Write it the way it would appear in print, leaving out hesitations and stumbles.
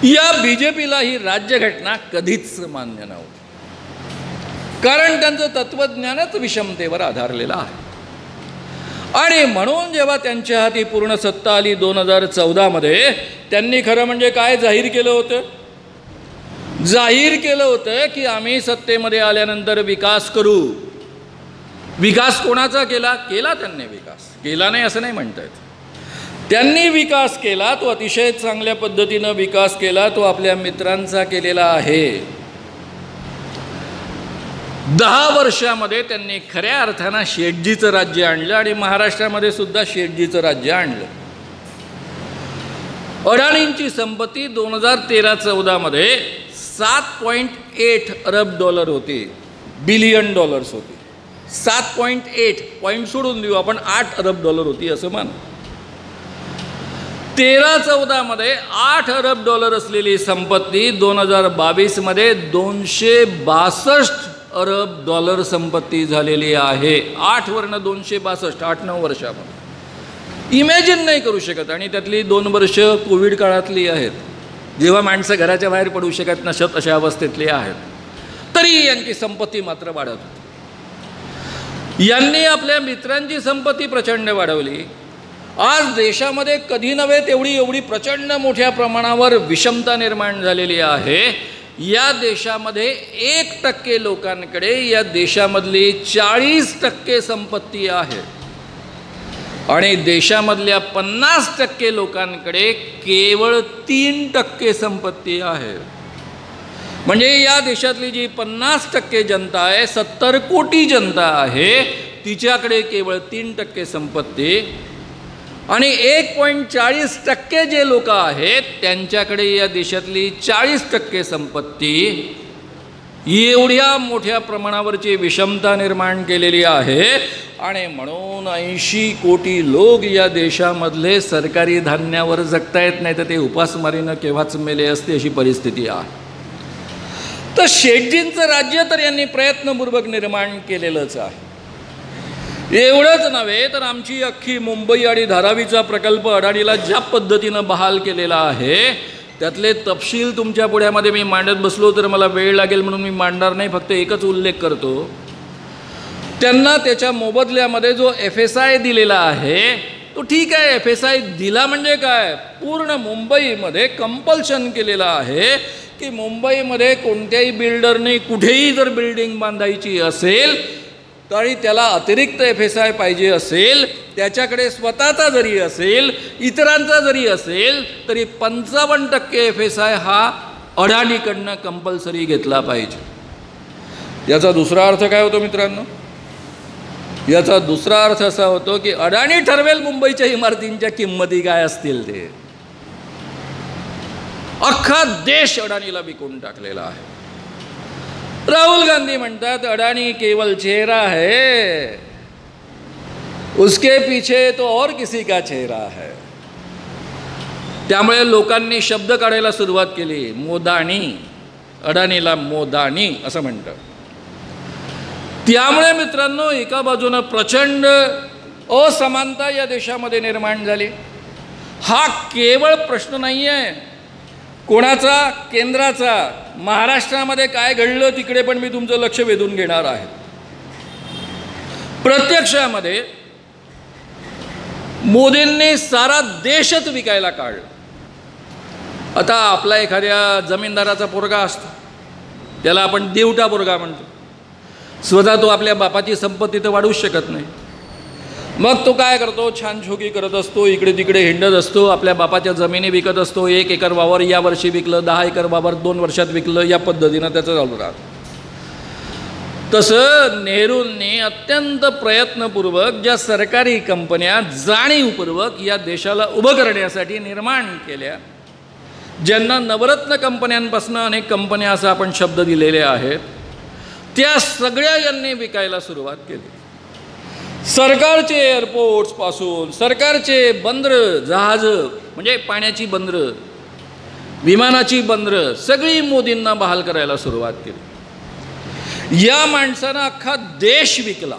या बीजेपीला ही राज्यघटना कधीच मान्य नव्हती, कारण त्यांचं तत्त्वज्ञानच विषमतेवर आधारलेलं आहे. आणि म्हणून जेव्हा त्यांच्या हाती पूर्ण सत्ता आली 2014मध्ये, त्यांनी खरं म्हणजे काय जाहीर केलं होतं? जाहीर केलं होतं की आम्ही सत्तेमध्ये आल्यानंतर विकास करू. विकास कोणाचा केला? केला त्यांनी विकास, केला नाही असं नाही म्हणता येत. त्यांनी विकास केला, तो अतिशय चांगल्या पद्धतीनं विकास केला, तो आपल्या मित्रांचा केलेला आहे. 10 वर्षामध्ये त्यांनी खऱ्या अर्थानं शेटजीचं राज्य आणलं आणि महाराष्ट्रामध्ये सुद्धा शेटजीचं राज्य आणलं. अडाणींची संपत्ती 2013-14मध्ये 7.8 अरब डॉलर होती, बिलियन डॉलर्स होती. 7.8 पॉईंट सोडून देऊ आपण, 8 अरब डॉलर होती असं मान. 13-14मध्ये 8 अरब डॉलर असलेली संपत्ती 2022मध्ये 262 अरब डॉलर संपत्ती झालेली आहे. 8 वरनं 262, 8-9 वर्षामध्ये इमॅजिन नाही करू शकत. आणि त्यातली 2 वर्ष कोविड काळातली आहेत, जेव्हा माणसं घराच्या बाहेर पडू शकत नसत अशा अवस्थेतली आहेत. तरी यांची संपत्ती मात्र वाढत होती. यांनी आपल्या मित्रांची संपत्ती प्रचंड वाढवली. आज देशामध्ये कधी नव्हे एवढी प्रचंड मोठ्या प्रमाणावर विषमता निर्माण झालेली आहे. या देशामध्ये 1% लोकांकडे या देशामधली 40% संपत्ती आहे आणि देशामधल्या 50% लोकांकडे केवळ 3% संपत्ती आहे. म्हणजे या देशातली जी 50% जनता आहे, 70 कोटी जनता आहे, तिच्याकडे केवळ 3% संपत्ती आणि 1.40% जे लोक आहेत त्यांच्याकडे या देशातली 40% संपत्ती. एवढ्या मोठ्या प्रमाणावरची विषमता निर्माण केलेली आहे. आणि म्हणून 80 कोटी लोक या देशामधले सरकारी धान्यावर जगता येत नाही, तर ते उपासमारीनं केव्हाच मेले असते अशी परिस्थिती आहे. तर शेटजींचं राज्य तर यांनी प्रयत्नपूर्वक निर्माण केलेलंच आहे. एवढंच नव्हे तर आमची अख्खी मुंबई आणि धारावीचा प्रकल्प अडाणीला ज्या पद्धतीनं बहाल केलेला आहे, त्यातले तपशील तुमच्या पुढ्यामध्ये मी मांडत बसलो तर मला वेळ लागेल म्हणून मी मांडणार नाही, फक्त एकच उल्लेख करतो. त्यांना त्याच्या मोबदल्यामध्ये जो FSI दिलेला आहे तो ठीक आहे. FSI दिला म्हणजे काय? पूर्ण मुंबईमध्ये कंपल्शन केलेलं आहे की मुंबईमध्ये कोणत्याही बिल्डरने कुठेही जर बिल्डिंग बांधायची असेल तरी त्याला अतिरिक्त FSI पाहिजे असेल, त्याच्याकडे स्वतःचा जरी असेल, इतरांचा जरी असेल, तरी 55% FSI हा अडाणीकडनं कंपल्सरी घेतला पाहिजे. याचा दुसरा अर्थ काय होतो मित्रांनो? याचा दुसरा अर्थ असा होतो की अडाणी ठरवेल मुंबईच्या इमारतींच्या किंमती काय असतील ते. अख्खा देश अडाणीला विकून टाकलेला आहे. राहुल गांधी म्हणतात अडाणी केवल चेहरा है, उसके पीछे तो और किसी का चेहरा है. त्यामुळे लोकांनी शब्द काढायला सुरुवात केली, मोदाणी. अडाणीला मोदाणी असं म्हणतात. त्यामुळे मित्रांनो एका बाजूनं प्रचंड असमानता या देशामध्ये निर्माण झाली. हा केवळ प्रश्न नाही आहे कोणाचा, केंद्राचा. महाराष्ट्रामध्ये काय घडलं तिकडे पण मी तुमचं लक्ष वेधून घेणार आहे. प्रत्यक्षामध्ये मोदींनी सारा देशच विकायला काढला. आता आपला एखाद्या जमीनदाराचा पोरगा असतो, त्याला आपण देवटा पोरगा म्हणतो. स्वतः तो आपल्या बापाची संपत्ती तर वाढवूच शकत नाही. मग तो काय करतो? छान छोकी करत असतो, इकडे तिकडे हिंडत असतो, आपल्या बापाच्या जमिनी विकत असतो. 1 एकर वावर या वर्षी विकलं, 10 एकर वावर 2 वर्षात विकलं, या पद्धतीनं त्याचं चालू राहतं. तसं नेहरूंनी अत्यंत प्रयत्नपूर्वक ज्या सरकारी कंपन्या जाणीवपूर्वक या देशाला उभं करण्यासाठी निर्माण केल्या, ज्यांना नवरत्न कंपन्यांपासून अनेक कंपन्या असं आपण शब्द दिलेले आहेत, त्या सगळ्या यांनी विकायला सुरुवात केली. सरकारचे एअरपोर्ट्सपासून सरकारचे बंदरं, जहाजं म्हणजे पाण्याची बंदरं, विमानाची बंदरं सगळी मोदींना बहाल करायला सुरुवात केली. या माणसानं अख्खा देश विकला.